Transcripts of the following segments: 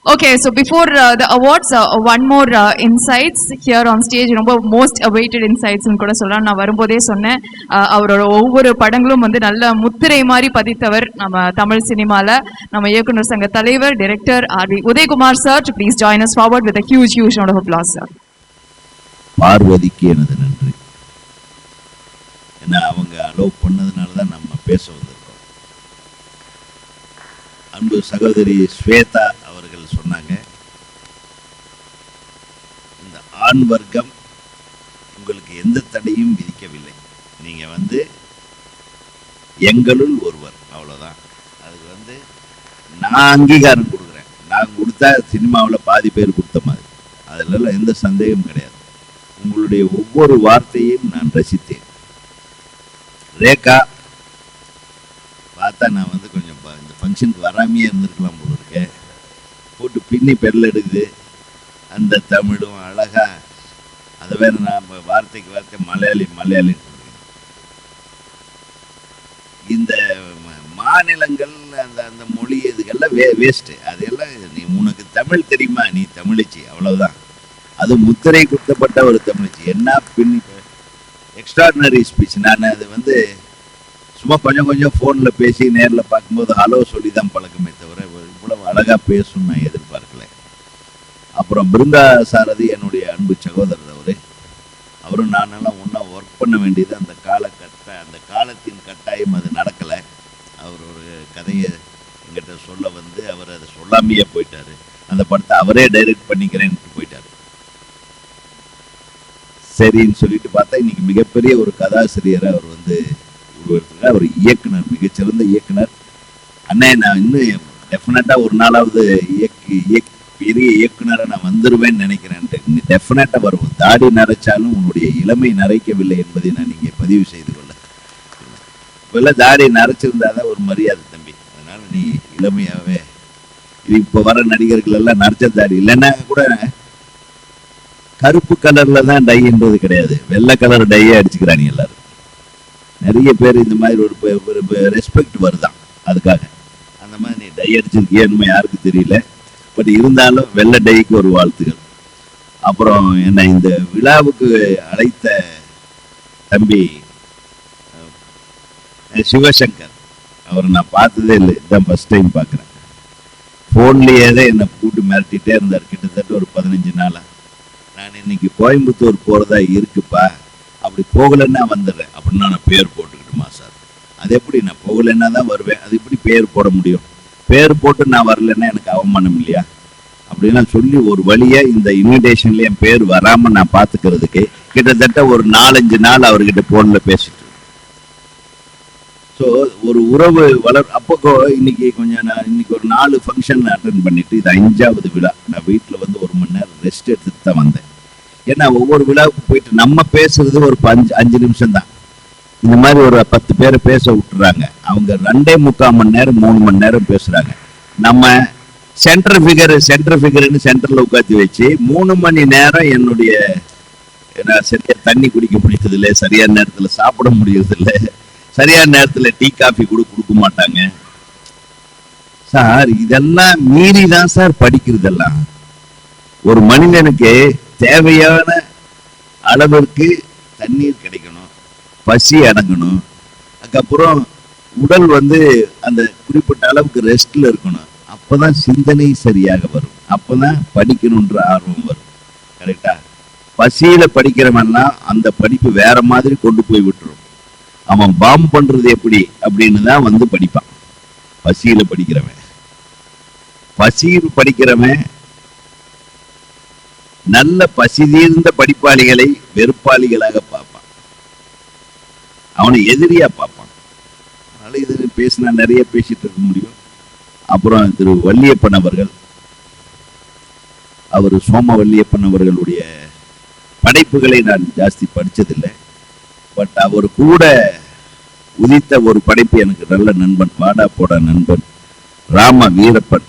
Okay, so before the awards, one more insights here on stage. ரொம்ப most awaited insights கூட சொல்லலாம். நான் வரும்போதே சொன்னேன், அவரோட ஒவ்வொரு படங்களும் வந்து நல்ல முத்திரை மாதிரி பதித்தவர் நம்ம தமிழ் சினிமால. நம்ம இயக்குனர் சங்க தலைவர் director R V Udhayakumar sir, to please join us forward with a huge round of applause, sir. பார்வதிக்கு எனது நன்றி. ஏன்னா அவங்க அலோவ் பண்ணதுனால தான் நம்ம பேச வந்திருக்கோம். அன்பு சகோதரி ஸ்வேதா அவர்கள் சொன்னாங்க, இந்த ஆண் வர்க்கம் உங்களுக்கு எந்த தடையும் விதிக்கவில்லை, நீங்க வந்து எங்களுள் ஒருவர், அவ்வளவுதான். அதுக்கு வந்து நான் அங்கீகாரம் கொடுக்குறேன். நான் கொடுத்தா சினிமாவில் பாதி பேர் கொடுத்த மாதிரி, அதுல எந்த சந்தேகமும் கிடையாது. உங்களுடைய ஒவ்வொரு வார்த்தையும் நான் ரசித்தேன். ரேகா பார்த்தா நான் வந்து கொஞ்சம் இந்த ஃபங்க்ஷனுக்கு வராமையே இருந்திருக்கலாம் போல இருக்கேன். போட்டு பின்னி பெரல் எடுக்குது அந்த தமிழும் அழகா. அதை வேற நான் வார்த்தைக்கு வார்த்தை மலையாளி இந்த மாநிலங்கள் அந்த அந்த மொழி இதுக்கெல்லாம் வேஸ்ட்டு. அதெல்லாம் நீ உனக்கு தமிழ் தெரியுமா, நீ தமிழிச்சி, அவ்வளவுதான். அது முத்திரை குத்தப்பட்ட ஒரு தமிழிச்சி. என்ன பின்னி எக்ஸ்ட்ராடினரி ஸ்பீச். நான் அது வந்து சும்மா கொஞ்சம் ஃபோனில் பேசி நேரில் பார்க்கும்போது ஹலோ சொல்லி தான் பழக்கமே தவிர இவ்வளவு அழகாக பேசணும்னு நான் எதிர்பார்க்கல. அப்புறம் பிருந்தா சாரதி என்னுடைய அன்பு சகோதரர், அவரும் நானெல்லாம் ஒன்றா ஒர்க் பண்ண வேண்டியது அந்த அந்த காலத்தின் கட்டாயம் அது நடக்கலை. அவர் ஒரு கதையை எங்கிட்ட சொல்ல வந்து அவர் அதை சொல்லாமையே போயிட்டார். அந்த படத்தை அவரே டைரக்ட் பண்ணிக்கிறேன்ட்டு போயிட்டார். சரின்னு சொல்லிட்டு பார்த்தா இன்னைக்கு மிகப்பெரிய ஒரு கதாசிரியரை அவர் வந்து உருவெடுத்துருக்கார். அவர் இயக்குனர், மிகச்சிறந்த இயக்குனர். அண்ணே, நான் இன்னும் டெஃபினட்டா ஒரு நாளாவது பெரிய இயக்குனரை நான் வந்துருவேன்னு நினைக்கிறேன்ட்டு. டெஃபினட்டா வரும். தாடி நரைச்சாலும் உன்னுடைய இளமை நரைக்கவில்லை என்பதை நான் இங்கே பதிவு செய்து கொள்ள. இப்பெல்லாம் தாடி நரைச்சிருந்தாதான் ஒரு மரியாதை தம்பி. அதனால நீ இளமையாவே இப்போ வர நடிகர்கள் எல்லாம் நரைச்ச தாடி இல்லைன்னா கூட கருப்பு கலர்ல தான் டைன்றது கிடையாது, வெள்ளை கலர் டையே அடிச்சுக்கிறாங்க எல்லாரும். நிறைய பேர் இந்த மாதிரி ஒரு ரெஸ்பெக்ட் வருதான் அதுக்காக. அந்த மாதிரி நீ டை அடிச்சிருக்கியன்னு யாருக்கு தெரியல. பட் இருந்தாலும் வெள்ளை டைக்கு ஒரு வாழ்த்துகள். அப்புறம் என்ன இந்த விழாவுக்கு அழைத்த தம்பி சிவசங்கர், அவரை நான் பார்த்ததே இல்லை, இதுதான் ஃபர்ஸ்ட் டைம் பார்க்குறேன். ஃபோன்லேயே தான் என்னை கூட்டு மிரட்டிகிட்டே இருந்தார் கிட்டத்தட்ட ஒரு 15 நாளா. நான் இன்னைக்கு கோயம்புத்தூர் போகிறதா இருக்குப்பா, அப்படி போகலைன்னா வந்துடுறேன் அப்படின்னா நான் பேர் போட்டுக்கிட்டுமா சார்? அது எப்படி, நான் போகலைன்னா தான் வருவேன், அது எப்படி பேர் போட முடியும்? பேர் போட்டு நான் வரலைன்னா எனக்கு அவமானம் இல்லையா? அப்படின்னா சொல்லி ஒரு வழியாக இந்த இன்விடேஷன்ல என் பேர் வராமல் நான் பார்த்துக்கிறதுக்கு கிட்டத்தட்ட ஒரு 4-5 நாள் அவர்கிட்ட ஃபோனில் பேசிட்டு. ஸோ ஒரு உறவு அப்போ இன்னைக்கு கொஞ்சம் நான் இன்னைக்கு ஒரு 4 ஃபங்க்ஷன் அட்டன் பண்ணிட்டு இது 5வது விழா. நான் வீட்டில் வந்து 1 மணி நேரம் ரெஸ்ட் எடுத்துட்டு தான் வந்தேன். ஏன்னா ஒவ்வொரு விழாவுக்கு போயிட்டு நம்ம பேசுறது ஒரு 5 நிமிஷம் தான். இந்த மாதிரி ஒரு 10 பேரை பேச விட்டுறாங்க. அவங்க 2.25 மணி நேரம் 3 மணி நேரம் பேசுறாங்க. நம்ம சென்டர் ஃபிகர்னு சென்டர்ல உட்காந்து வச்சு 3 மணி நேரம் என்னுடைய சரியா தண்ணி குடிக்க முடியறது இல்லை, சரியான நேரத்தில் சாப்பிட முடியறது இல்லை, சரியான நேரத்தில் டீ காஃபி கூட கொடுக்க மாட்டாங்க சார். இதெல்லாம் மீறி தான் சார் படிக்கிறதெல்லாம். ஒரு மனிதனுக்கு தேவையான அளவிற்கு தண்ணீர் கிடைக்கணும், பசி அடங்கணும், அதுக்கப்புறம் உடல் வந்து அந்த குறிப்பிட்ட அளவுக்கு ரெஸ்ட்ல இருக்கணும். அப்பதான் சிந்தனை சரியாக வரும், அப்பதான் படிக்கணுன்ற ஆர்வம் வரும். கரெக்டா? பசியில படிக்கிறவன்லாம் அந்த படிப்பு வேற மாதிரி கொண்டு போய் விட்டுரும். அவன் பாம் பண்றது எப்படி அப்படின்னு தான் வந்து படிப்பான். பசியில படிக்கிறவன் நல்ல பசி தீர்ந்த படிப்பாளிகளை வெறுப்பாளிகளாக பார்ப்பான், அவனை எதிரியா பார்ப்பான். அதனால இது பேசினா நிறைய பேசிட்டு இருக்க முடியும். அப்புறம் திரு வள்ளியப்பன் அவர்கள், அவர் சோம வள்ளியப்பன் அவர்களுடைய படைப்புகளை நான் ஜாஸ்தி படிச்சதில்லை. பட் அவர் கூட உதித்த ஒரு படைப்பு எனக்கு நல்ல நண்பன், வாடா போட நண்பன் ராம வீரப்பன்.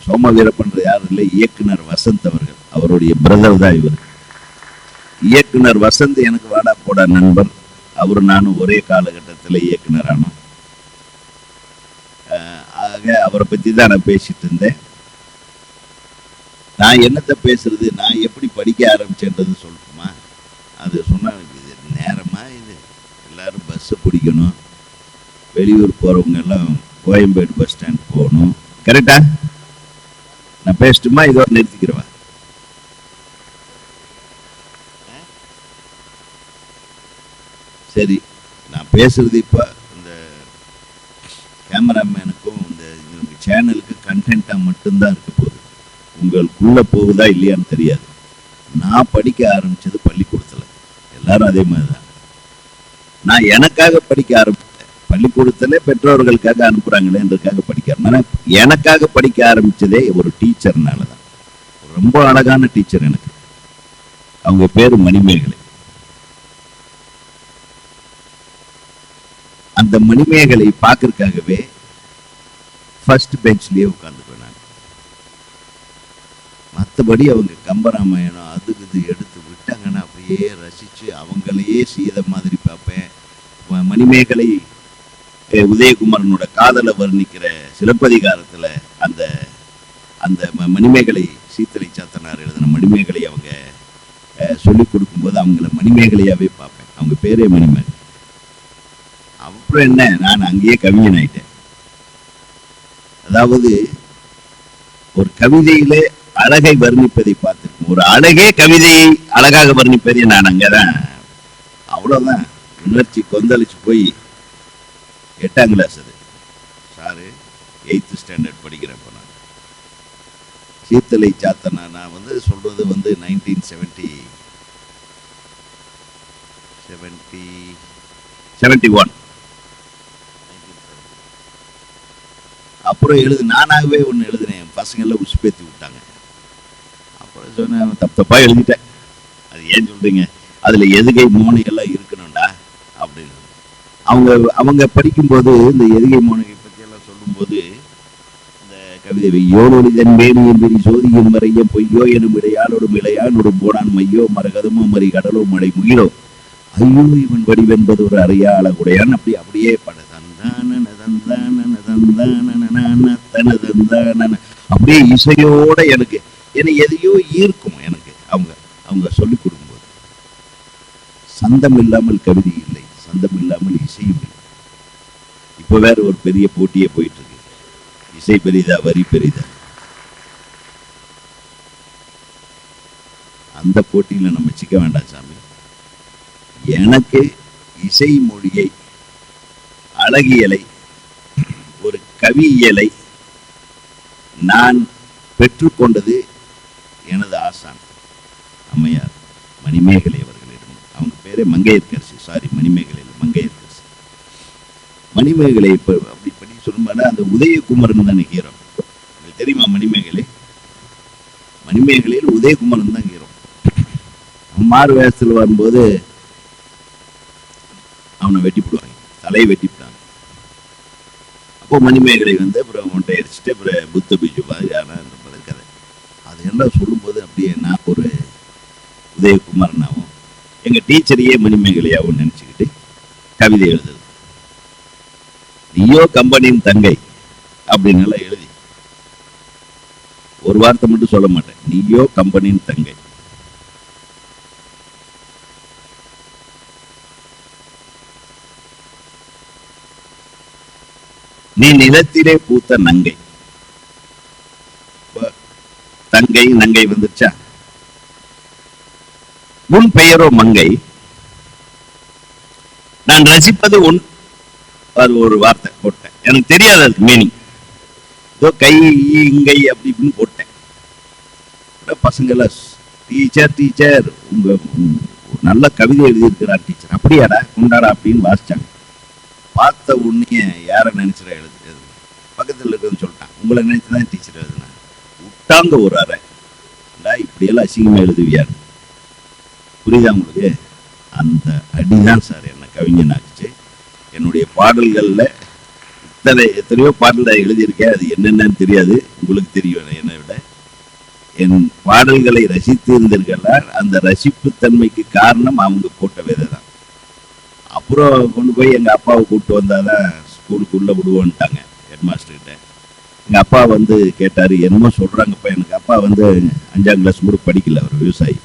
சோம வீரப்பன் யார் இல்லை, இயக்குனர் வசந்த் அவர்கள், அவருடைய பிரதர் தான் இவர். இயக்குனர் வசந்த் எனக்கு வாடா போட நண்பர். அவரு நானும் ஒரே காலகட்டத்தில் இயக்குனரானோம். ஆக அவரை பற்றி தான் நான் பேசிட்டு இருந்தேன். நான் என்னத்தை பேசுறது, நான் எப்படி படிக்க ஆரம்பிச்சேன்றது சொல்லட்டுமா? அது சொன்னா இது நேரமா, இது எல்லாரும் பஸ்ஸை பிடிக்கணும், வெளியூர் போறவங்க எல்லாம் கோயம்பேடு பஸ் ஸ்டாண்ட் போகணும். கரெக்டா? நான் பேசட்டுமா? இதோட நிறுத்திக்கிறவா? சரி, நான் பேசுறது இப்ப இந்த கேமராமேனுக்கும் இந்த சேனலுக்கு கண்டென்ட்டா மட்டும்தான் இருக்க போகுது. உங்களுக்குள்ள போகுதா இல்லையான்னு தெரியாது. நான் படிக்க ஆரம்பிச்சது பள்ளிக்கூடத்துல, எல்லாரும் அதே மாதிரிதான். நான் எனக்காக படிக்க ஆரம்பிச்சேன். பள்ளிக்கூடத்துல பெற்றோர்களுக்காக அனுப்புறாங்களேன்றதுக்காக படிக்க, எனக்காக படிக்க ஆரம்பிச்சதே ஒரு டீச்சர்னாலதான். ரொம்ப அழகான டீச்சர் எனக்கு. அவங்க பேரு மணிமேகலை. அந்த மணிமேகலை பார்க்கறதுக்காகவே ஃபர்ஸ்ட் பெஞ்ச்லயே உட்கார்ந்துக்குவேன் நான். மற்றபடி அவங்க கம்பராமாயணம் அதுக்கு இது எடுத்து விட்டாங்கன்னா அப்படியே ரசிச்சு அவங்களையே சீத மாதிரி பார்ப்பேன். மணிமேகலை உதயகுமாரனோட காதலை வர்ணிக்கிற சிலப்பதிகாரத்துல அந்த அந்த மணிமேகலை சீத்தலை சாத்தனார் எழுதின மணிமேகலை அவங்க சொல்லிக் கொடுக்கும்போது அவங்கள மணிமேகலையாவே பார்ப்பேன். அவங்க பேரே மணிமேகலை. அப்புறம் என்ன, நான் அங்கேயே கவிஞன் ஆயிட்டேன். அதாவது ஒரு கவிதையில அழகை வர்ணிப்பதை பார்த்திருக்கேன். ஒரு அழகே கவிதையை அழகாக வர்ணிப்பதை நான் அங்கதான், அவ்வளவுதான் உணர்ச்சி கொந்தளிச்சு போய் 8ஆம் கிளாஸ், அது சாரு 8th ஸ்டாண்டர்ட் படிக்கிறப்ப நான் சீத்தலை சாத்தனா. நான் சொல்றது 1971. அப்புறம் நானாகவே ஒன்று எழுதினேன். பசங்க எல்லாம் உசுப்பேத்தி விட்டாங்க. அப்புறம் சொன்னேன், தப்பா எழுதிட்டேன். அது ஏன் சொல்றீங்க, அதுல எதுகை மோனை எல்லாம் இருக்கணும்டா அப்படின்னு. அவங்க படிக்கும்போது இந்த எதுகை மோனையை பத்தி எல்லாம் சொல்லும்போது இந்த கவிதை யோனொலிதன் வேணியின் பெரிய சோதியின் மறைய பொய்யோ எனும் இடையாளோடும் இளையானோடும் போனான் மையோ மரகதமோ மறி கடலோ மழை முகிலோ ஐயோ இவன் வடிவென்பது ஒரு அறியா அழகுடையான். அப்படியே பட அப்படியே இசையோட எனக்கு என்னை எதையோ ஈர்க்கும். எனக்கு அவங்க சொல்லிக் கொடுக்கும்போது சந்தம் இல்லாமல் கவிதை இல்லை, சந்தம் இல்லாமல் இசையும் இல்லை. இப்ப வேற ஒரு பெரிய போட்டியே போயிட்டு இருக்கு. இசை பெரிதா வரி பெரிதா? அந்த போட்டியில நம்ம சிக்க வேண்டாம் சாமி. எனக்கு இசை மொழியை, அழகியலை, ஒரு கவியியலை நான் பெற்றுக்கொண்டது எனது ஆசான் அம்மையார் மணிமேகலை அவர்களிடம். அவங்க பேரே மங்கையர்கரசி. சாரி, மணிமேகலை இல்லை, மங்கையர்கரசி. மணிமேகலை இப்ப அப்படி சொல்லும்போது அந்த உதயகுமரன் தானே ஹீரோ. உங்களுக்கு தெரியுமா? மணிமேகலையில் உதயகுமரன் தான் ஹீரோ. மாறு வேஷத்தில் வரும்போது அவனை வெட்டி போடுவாங்க, தலையை வெட்டிவிட்டாங்க. அப்போ மணிமேகலை அப்புறம் ஒன்றை அடிச்சுட்டு அப்புறம் புத்த பீஜு மாதிரியான அந்த கதை. அது எல்லாம் சொல்லும்போது அப்படியே நான் ஒரு உதயகுமாரனாகவும் எங்க டீச்சரையே மணிமேகலையாகவும் நினைச்சுக்கிட்டு கவிதை எழுதுறது. நீயோ கம்பெனியின் தங்கை அப்படின்னு எல்லாம் எழுதி ஒரு வார்த்தை மட்டும் சொல்ல மாட்டேன், நீயோ கம்பெனியின் தங்கை. நீ நிலத்திலே பூத்த நங்கை. தங்கை நங்கை வந்துச்சா? உன் பெயரோ மங்கை, நான் ரசிப்பது உன். அது ஒரு வார்த்தை போட்டேன், எனக்கு தெரியாது அதுக்கு மீனிங். ஏதோ கை இங்கை அப்படி இப்படின்னு போட்டேன். பசங்க எல்லாம் டீச்சர் உங்க நல்ல கவிதை எழுதியிருக்கிறார் டீச்சர். அப்படியாடா, கொண்டாடா அப்படின்னு வாசிச்சாங்க. பார்த்த உடனே யாரை நினைச்சிட எழுது பக்கத்தில் இருக்குன்னு சொல்லிட்டான். உங்களை நினைச்சுதான் டீச்சர் எழுதுனா விட்டாங்க ஒரு அறை. இப்படியெல்லாம் அசிங்கமா எழுதுவியார். புரியுதா உங்களுக்கு? அந்த அடிதான் சார் என்ன கவிஞன் ஆச்சு. என்னுடைய பாடல்கள்ல எத்தனையோ பாடல்கள் எழுதியிருக்கேன். அது என்னென்னு தெரியாது, உங்களுக்கு தெரியும் என்னை விட. என் பாடல்களை ரசித்து இருந்தீர்களா? அந்த ரசிப்பு தன்மைக்கு காரணம் அவங்க போட்ட விதை தான். அப்புறம் கொண்டு போய் எங்கள் அப்பாவை கூப்பிட்டு வந்தாதான் ஸ்கூலுக்குள்ளே விடுவோன்ட்டாங்க ஹெட் மாஸ்டர்கிட்ட. எங்கள் அப்பா வந்து கேட்டார், என்னமோ சொல்கிறாங்கப்பா. எனக்கு அப்பா வந்து 5ஆம் கிளாஸ் கூட படிக்கல, அவர் விவசாயி.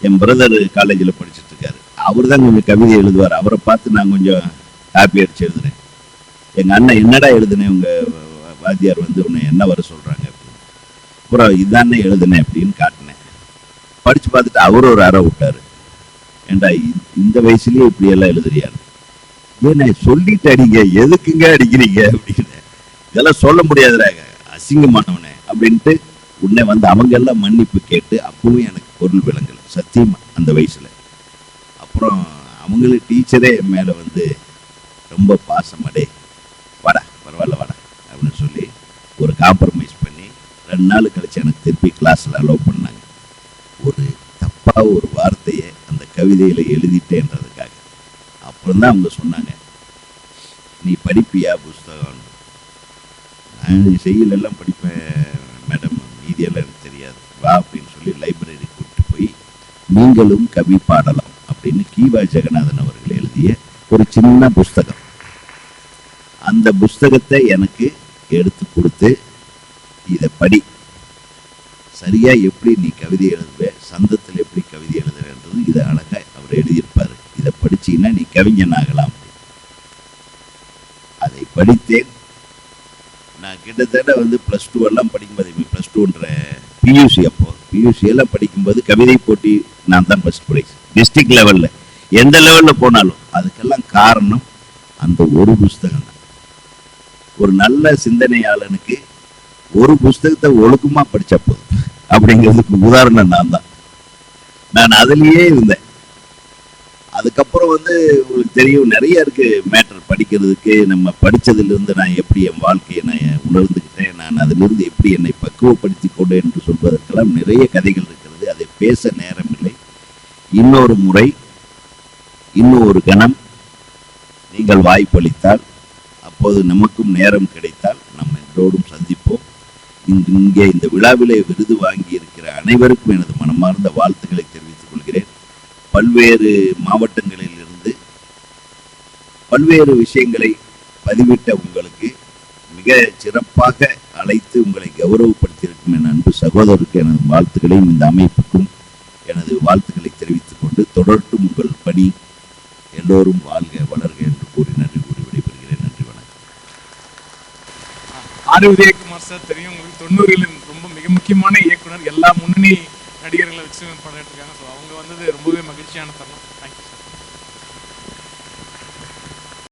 என் பிரதர் காலேஜில் படிச்சுட்டு இருக்காரு. அவர் தான் கொஞ்சம் கவிதை எழுதுவார். அவரை பார்த்து நான் கொஞ்சம் காப்பி அடிச்சு எழுதுனேன். எங்கள் அண்ணன், என்னடா எழுதுனேன், உங்கள் வாத்தியார் வந்து உன்னை என்ன வர சொல்கிறாங்க அப்படின்னு. அப்புறம் இதானே எழுதுனேன் அப்படின்னு காட்டினேன். படித்து பார்த்துட்டு அவர் ஒரு அறை விட்டார். ஏண்டா இந்த வயசுலயே இப்படி எல்லாம் எழுதுறியாரு? ஏன்னா சொல்லிட்டு அடிங்க, எதுக்குங்க அடிக்கிறீங்க அப்படின்னு. இதெல்லாம் சொல்ல முடியாதுறாங்க, அசிங்கமானவனே அப்படின்ட்டு உடனே வந்து அவங்க எல்லாம் மன்னிப்பு கேட்டு அப்பவும் எனக்கு பொருள் விளங்கல சத்தியமா அந்த வயசுல. அப்புறம் அவங்களே டீச்சரே என் மேல வந்து ரொம்ப பாசமடே, வாடா பரவாயில்ல வாடா அப்படின்னு சொல்லி ஒரு காம்ப்ரமைஸ் பண்ணி 2 நாள் கழிச்சு எனக்கு திருப்பி கிளாஸ்ல அலோவ் பண்ணாங்க. ஒரு தப்பா ஒரு வார்த்தையை அந்த கவிதையில எழுதிட்டேன்றதுக்காக. அப்புறம் தான் அவங்க சொன்னாங்க, நீ படிப்பியா புஸ்தகம்? நான் செய்யலெல்லாம் படிப்பேன் மேடம், மீதியெல்லாம் எனக்கு தெரியாது, வா அப்படின்னு சொல்லி லைப்ரரி கூப்பிட்டு போய் நீங்களும் கவி பாடலாம் அப்படின்னு கீவா ஜெகநாதன் அவர்கள் எழுதிய ஒரு சின்ன புஸ்தகம். அந்த புஸ்தகத்தை எனக்கு எடுத்து கொடுத்து, இதை படி, சரியா எப்படி நீ கவிதை எழுதுவே, சந்தத்தில் எப்படி கவிதை எழுதுவேன்றது இதை அழகா அவர் எழுதியிருப்பாரு, இதை படிச்சீங்கன்னா நீ கவிஞன் ஆகலாம். அதை படித்தேன். நான் கிட்டத்தட்ட வந்து +2 எல்லாம் படிக்கும்போது, +2ன்ற பியூசி, அப்போ பியூசி எல்லாம் படிக்கும்போது கவிதை போட்டி நான் தான் ஃபர்ஸ்ட் ப்ரைஸ் டிஸ்ட்ரிக்ட் லெவல்ல. எந்த லெவல்ல போனாலும் அதுக்கெல்லாம் காரணம் அந்த ஒரு புஸ்தகம் தான். ஒரு நல்ல சிந்தனையாளனுக்கு ஒரு புஸ்தகத்தை ஒழுக்கமா படிச்ச போதும் அப்படிங்கிறதுக்கு உதாரணம் நான் தான். நான் அதுலயே இருந்தேன். அதுக்கப்புறம் வந்து உங்களுக்கு தெரியும், நிறைய இருக்கு மேட்டர் படிக்கிறதுக்கு. நம்ம படிச்சதுல இருந்து நான் எப்படி என் வாழ்க்கையை நான் உணர்ந்துக்கிட்டேன், நான் அதிலிருந்து எப்படி என்னை பக்குவப்படுத்தி கொண்டேன் என்று சொல்வதற்கெல்லாம் நிறைய கதைகள் இருக்கிறது. அதை பேச நேரம் இல்லை. இன்னொரு முறை, இன்னொரு கணம் நீங்கள் வாய்ப்பளித்தால், அப்போது நமக்கும் நேரம் கிடைத்தால் நம்ம எல்லோரும் சந்திப்போம். இங்கே இந்த விழாவிலே விருது வாங்கி இருக்கிற அனைவருக்கும் எனது மனமார்ந்த வாழ்த்துக்களை தெரிவித்துக் கொள்கிறேன். பல்வேறு மாவட்டங்களில் இருந்து பல்வேறு விஷயங்களை பதிவிட்ட உங்களுக்கு மிக சிறப்பாக அழைத்து உங்களை கௌரவப்படுத்தியிருக்கும் என் அன்பு சகோதரருக்கு எனது வாழ்த்துக்களையும் இந்த அமைப்புக்கும் எனது வாழ்த்துக்களை தெரிவித்துக் கொண்டு, தொடரட்டும் உங்கள் பணி, எல்லோரும் வாழ்க வளர்க என்று கூறி நன்றி கூறி விடைபெறுகிறேன். நன்றி, வணக்கம். ஆர். உதயகுமார் சார் தெரியும் உங்களுக்கு, 90களின் ரொம்ப மிக முக்கியமான இயக்குனர். எல்லா முன்னணி நடிகர்களை வச்சு படம் எடுத்துருக்காங்க. ஸோ அவங்க வந்தது ரொம்பவே மகிழ்ச்சியான தருணம். Thank you sir.